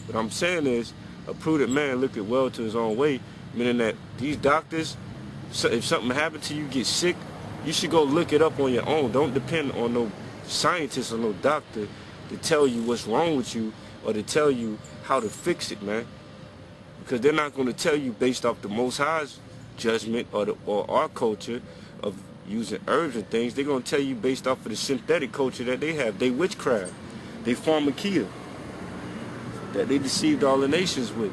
What I'm saying is, a prudent man looketh well to his own way, meaning that these doctors, if something happened to you, get sick, you should go look it up on your own. Don't depend on no scientist or no doctor to tell you what's wrong with you or to tell you how to fix it, man. Because they're not going to tell you based off the Most High's judgment or our culture of using herbs and things. They're going to tell you based off of the synthetic culture that they have. They witchcraft. They pharmakia that they deceived all the nations with.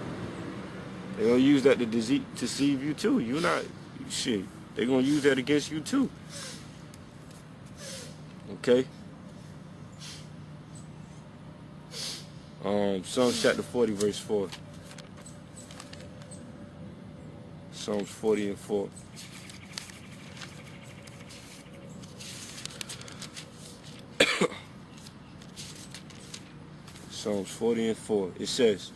They're going to use that to deceive you too. You're not, shit. They're going to use that against you too. Okay? Psalms chapter 40 verse 4. Psalms 40 and 4. Psalms 40 and 4. It says,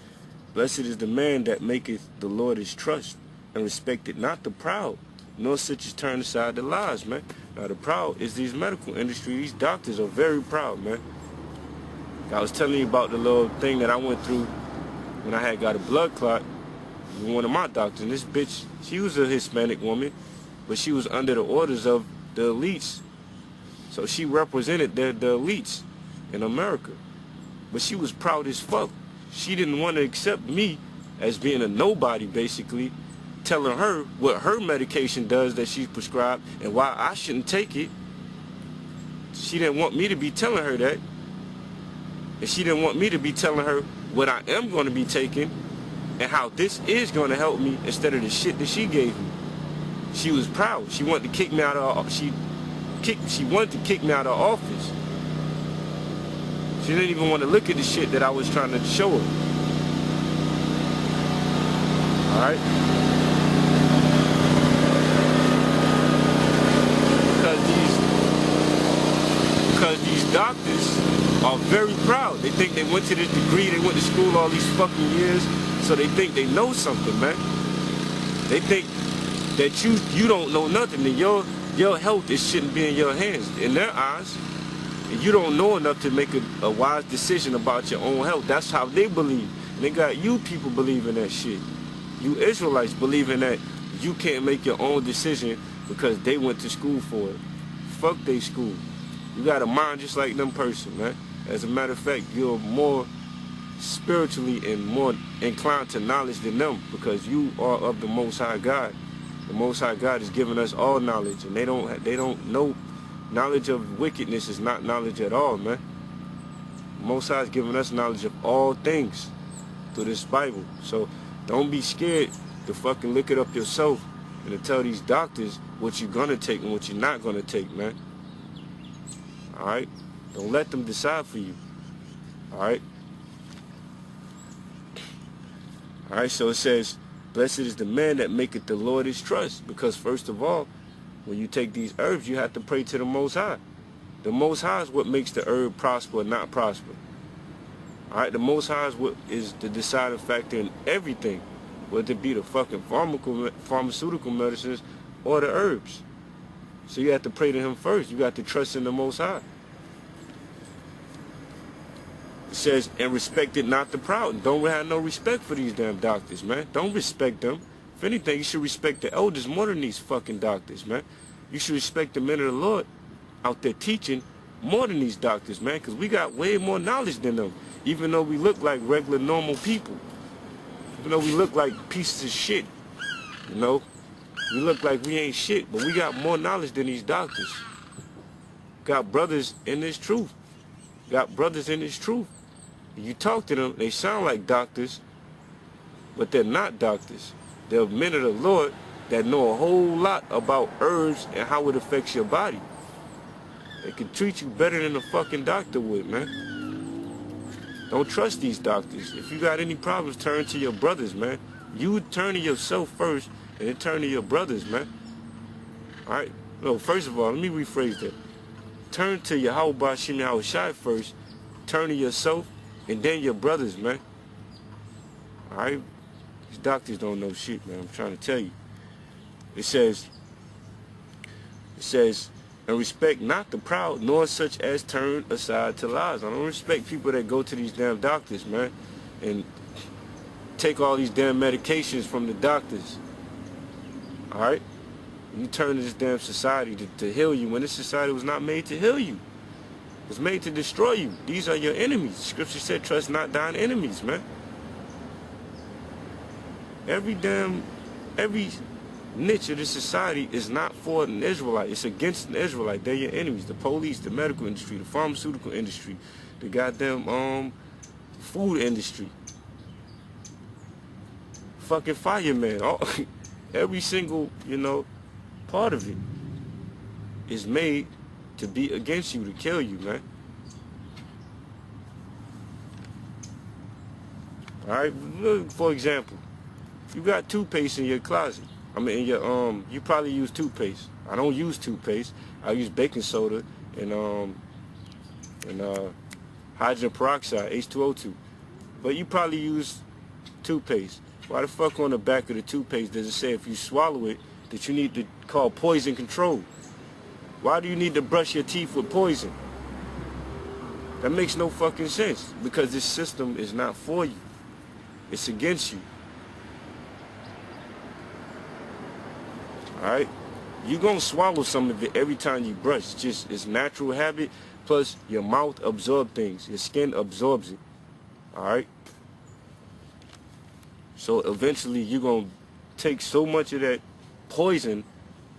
blessed is the man that maketh the Lord his trust, and respecteth not the proud, nor such as turn aside the lies, man. Now the proud is these medical industry. These doctors are very proud, man. I was telling you about the little thing that I went through when I had got a blood clot with one of my doctors. And this bitch, she was a Hispanic woman, but she was under the orders of the elites. So she represented the elites in America. But she was proud as fuck. She didn't want to accept me as being a nobody, basically, telling her what her medication does that she prescribed and why I shouldn't take it. She didn't want me to be telling her that. And she didn't want me to be telling her what I am going to be taking and how this is going to help me instead of the shit that she gave me. She was proud. She wanted to kick me out of she wanted to kick me out of office. She didn't even want to look at the shit that I was trying to show her. Alright? Because these doctors are very proud. They think they went to this degree, they went to school all these fucking years, so they think they know something, man. They think that you don't know nothing, and your health shouldn't be in your hands. In their eyes, and you don't know enough to make a wise decision about your own health. That's how they believe. And they got you people believing that shit. You Israelites believing that you can't make your own decision because they went to school for it. Fuck they school. You got a mind just like them person, man. As a matter of fact, you're more spiritually and more inclined to knowledge than them because you are of the Most High God. The Most High God has given us all knowledge, and they don't know. Knowledge of wickedness is not knowledge at all, man. The Most High has given us knowledge of all things through this Bible. So don't be scared to fucking look it up yourself and to tell these doctors what you're gonna take and what you're not gonna take, man. Alright? Don't let them decide for you. Alright? Alright, so it says, blessed is the man that maketh the Lord his trust. Because first of all, when you take these herbs, you have to pray to the Most High. The Most High is what makes the herb prosper or not prosper. Alright, the Most High is what is the deciding factor in everything. Whether it be the fucking pharmaceutical medicines or the herbs. So you have to pray to him first. You got to trust in the Most High. It says, and respect it not the proud. Don't have no respect for these damn doctors, man. Don't respect them. If anything, you should respect the elders more than these fucking doctors, man. You should respect the men of the Lord out there teaching more than these doctors, man, because we got way more knowledge than them, even though we look like regular, normal people. Even though we look like pieces of shit, you know? We look like we ain't shit, but we got more knowledge than these doctors. Got brothers in this truth. Got brothers in this truth. You talk to them, they sound like doctors, but they're not doctors. They're men of the Lord that know a whole lot about herbs and how it affects your body. They can treat you better than a fucking doctor would, man. Don't trust these doctors. If you got any problems, turn to your brothers, man. You turn to yourself first, and then turn to your brothers, man. Alright? No, first of all, let me rephrase that. Turn to YAHAWASHI first, turn to yourself, and then your brothers, man. Alright? These doctors don't know shit, man. I'm trying to tell you. It says, and respect not the proud, nor such as turn aside to lies. I don't respect people that go to these damn doctors, man. and take all these damn medications from the doctors. Alright? You turn to this damn society to heal you when this society was not made to heal you. It was made to destroy you. These are your enemies. Scripture said, trust not thine enemies, man. Every niche of this society is not for an Israelite. It's against an Israelite. They're your enemies. The police, the medical industry, the pharmaceutical industry, the goddamn food industry. Fucking firemen. Every single, part of it is made to be against you, to kill you, man. Alright, for example, you got toothpaste in your closet. I mean, in your you probably use toothpaste. I don't use toothpaste. I use baking soda and hydrogen peroxide, H2O2. But you probably use toothpaste. Why the fuck on the back of the toothpaste does it say if you swallow it that you need to call poison control? Why do you need to brush your teeth with poison? That makes no fucking sense, because this system is not for you. It's against you. Alright? You're going to swallow some of it every time you brush. It's natural habit, plus your mouth absorbs things. Your skin absorbs it. Alright? So eventually you're going to take so much of that poison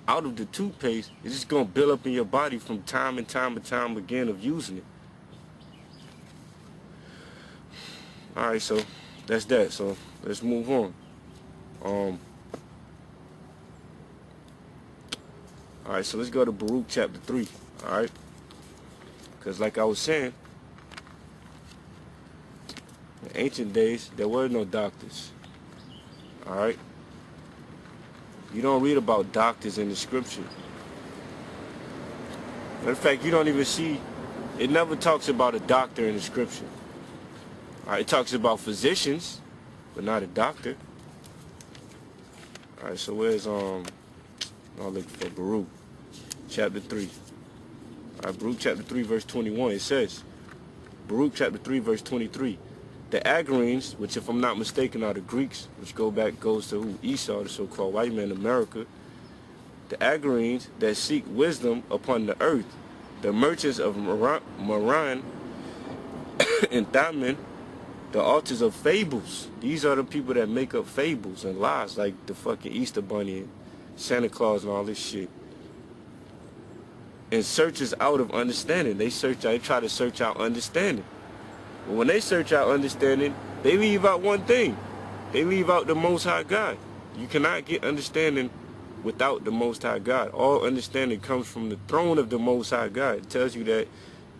out of the toothpaste, it's just going to build up in your body from time and time again of using it. Alright, so that's that. So let's move on. Alright, so let's go to Baruch chapter 3. Alright? Because like I was saying, in ancient days, there were no doctors. Alright? You don't read about doctors in the scripture. Matter of fact, you don't even see, it never talks about a doctor in the scripture. Alright, it talks about physicians, but not a doctor. Alright, so where's, I'll look for Baruch chapter 3. Alright, Baruch chapter 3 verse 21, it says, Baruch chapter 3 verse 23, the Agarenes, which if I'm not mistaken are the Greeks, which goes to who? Esau, the so-called white man in America. The Agarenes that seek wisdom upon the earth, the merchants of Moran and Thaman, the authors of fables. These are the people that make up fables and lies, like the fucking Easter Bunny and Santa Claus and all this shit. And searches out of understanding. They try to search out understanding. But when they search out understanding, they leave out one thing. They leave out the Most High God. You cannot get understanding without the Most High God. All understanding comes from the throne of the Most High God. It tells you that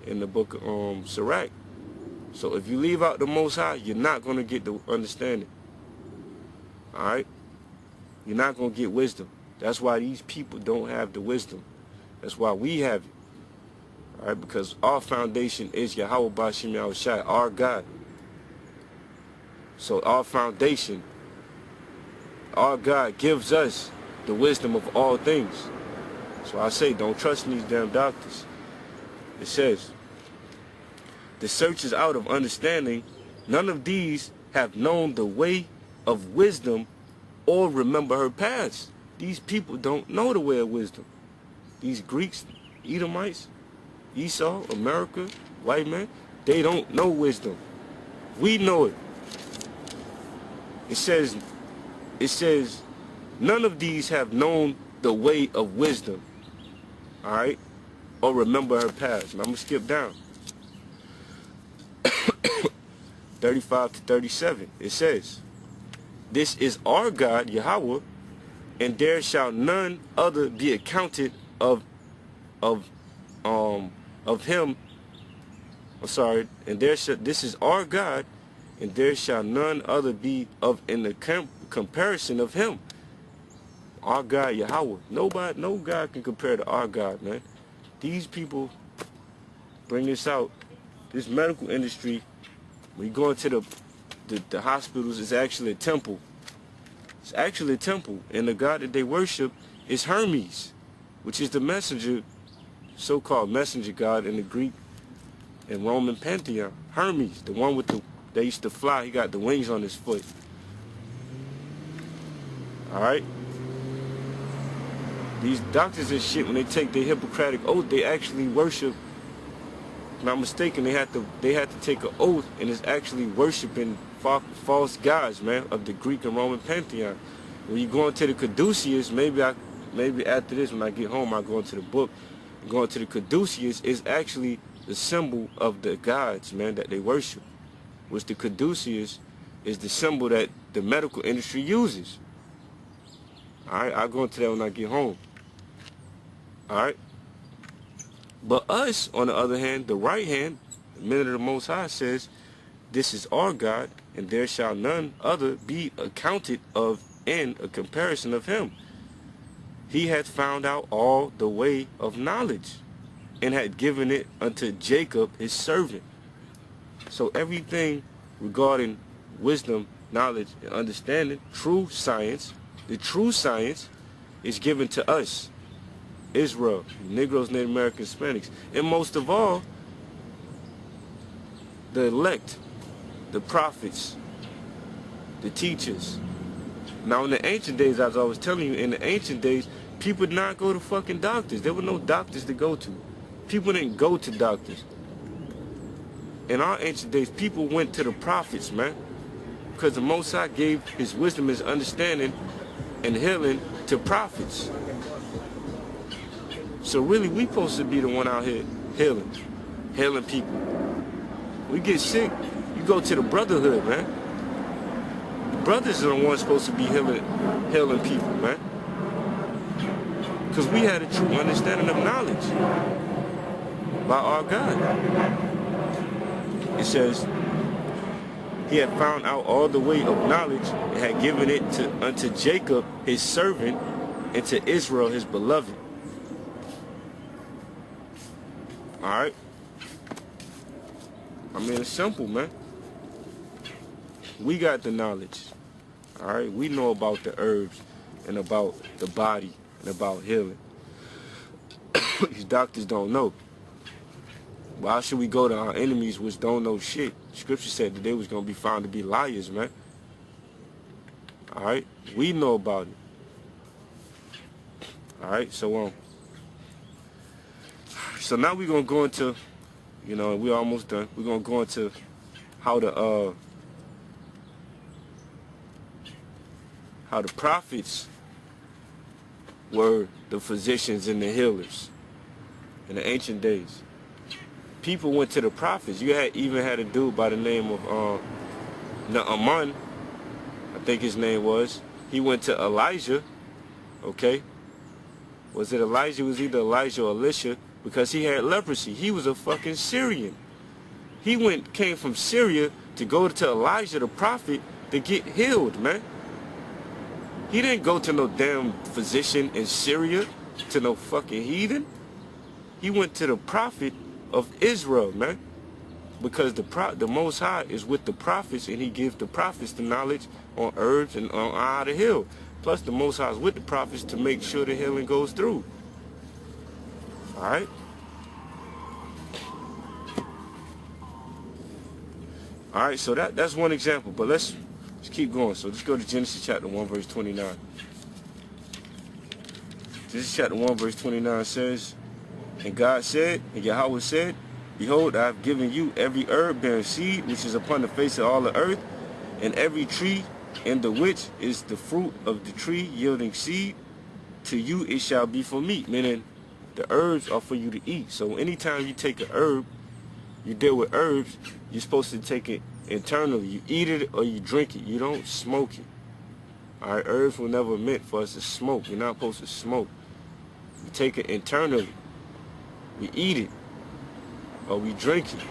in the book of Sirach. So if you leave out the Most High, you're not going to get the understanding. Alright? You're not going to get wisdom. That's why these people don't have the wisdom. That's why we have it. Alright, because our foundation is YAHAWASHI, our God. So our foundation, our God gives us the wisdom of all things. So I say, don't trust in these damn doctors. It says, the searchers out of understanding, none of these have known the way of wisdom or remember her past. These people don't know the way of wisdom. These Greeks, Edomites, Esau, America, white man, they don't know wisdom. We know it. It says, none of these have known the way of wisdom, all right, or remember her past. And I'm going to skip down. 35 to 37, it says, this is our God, Yahawah, and there shall none other be accounted of him. I'm sorry, and this is our God, and there shall none other be in the comparison of him. Our God, Yahawah. No God can compare to our God, man. These people bring this out. This medical industry, when you go into the hospitals, it's actually a temple. It's actually a temple, and the God that they worship is Hermes, which is the messenger, so-called messenger God in the Greek and Roman pantheon. Hermes, the one with that used to fly. He got the wings on his foot. Alright? These doctors and shit, when they take their Hippocratic oath, they actually worship. If I'm not mistaken, they had to take an oath, and it's actually worshiping false gods, man, of the Greek and Roman pantheon. When you go into the caduceus, maybe after this, when I get home, I'll go into the book. Going to the caduceus is actually the symbol of the gods, man, that they worship. Which the caduceus is the symbol that the medical industry uses. Alright, I'll go into that when I get home. Alright? But us, on the other hand, the right hand, the men of the Most High says, this is our God, and there shall none other be accounted of in a comparison of him. He had found out all the way of knowledge, and had given it unto Jacob his servant. So everything regarding wisdom, knowledge, and understanding, true science, the true science is given to us, Israel, Negroes, Native Americans, Hispanics, and most of all, the elect, the prophets, the teachers. Now in the ancient days, as I was telling you, in the ancient days, people did not go to fucking doctors. There were no doctors to go to. People didn't go to doctors. In our ancient days, people went to the prophets, man. Because the Most High gave his wisdom, his understanding, and healing to prophets. So really, we supposed to be the one out here healing people. We get sick, you go to the brotherhood, man. The brothers are the ones supposed to be healing people, man. Because we had a true understanding of knowledge by our God. It says, he had found out all the way of knowledge and had given it unto Jacob his servant, and to Israel his beloved. Alright? I mean, it's simple, man. We got the knowledge. Alright? We know about the herbs and about the body and about healing. These doctors don't know. Why should we go to our enemies which don't know shit? Scripture said that they was going to be found to be liars, man. Alright? We know about it. Alright? So now we're going to go into, you know, we're almost done. We're going to go into how the prophets were the physicians and the healers in the ancient days. People went to the prophets. You even had a dude by the name of Naaman, I think his name was. He went to Elijah, okay? Was it Elijah? It was either Elijah or Elisha, because he had leprosy. He was a fucking Syrian. He came from Syria to go to Elijah the prophet to get healed, man. He didn't go to no damn physician in Syria, to no fucking heathen. He went to the prophet of Israel, man. Because the Most High is with the prophets, and he gives the prophets the knowledge on herbs and on how to heal. Plus the Most High is with the prophets to make sure the healing goes through. Alright? Alright, so that's one example, but let's keep going. So let's go to Genesis chapter 1, verse 29. Genesis chapter 1, verse 29 says, and God said, and Yahweh said, behold, I have given you every herb bearing seed, which is upon the face of all the earth, and every tree in the which is the fruit of the tree yielding seed. To you it shall be for meat, meaning the herbs are for you to eat. So anytime you take a herb, you deal with herbs, you're supposed to take it internally. You eat it or you drink it. You don't smoke it. Alright, herbs were never meant for us to smoke. You're not supposed to smoke. You take it internally. We eat it or we drink it.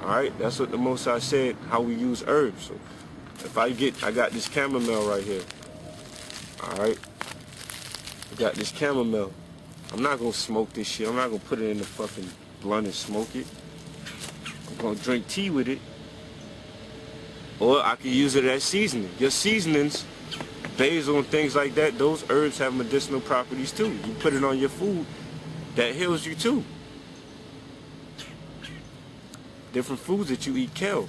Alright, that's what the Most High said, how we use herbs. So if I got this chamomile right here. Alright, I got this chamomile. I'm not gonna smoke this shit. I'm not gonna put it in the fucking blunt and smoke it. I'm gonna drink tea with it. Or I can use it as seasoning. Your seasonings, basil and things like that, those herbs have medicinal properties too. You put it on your food, that heals you too. Different foods that you eat, kale.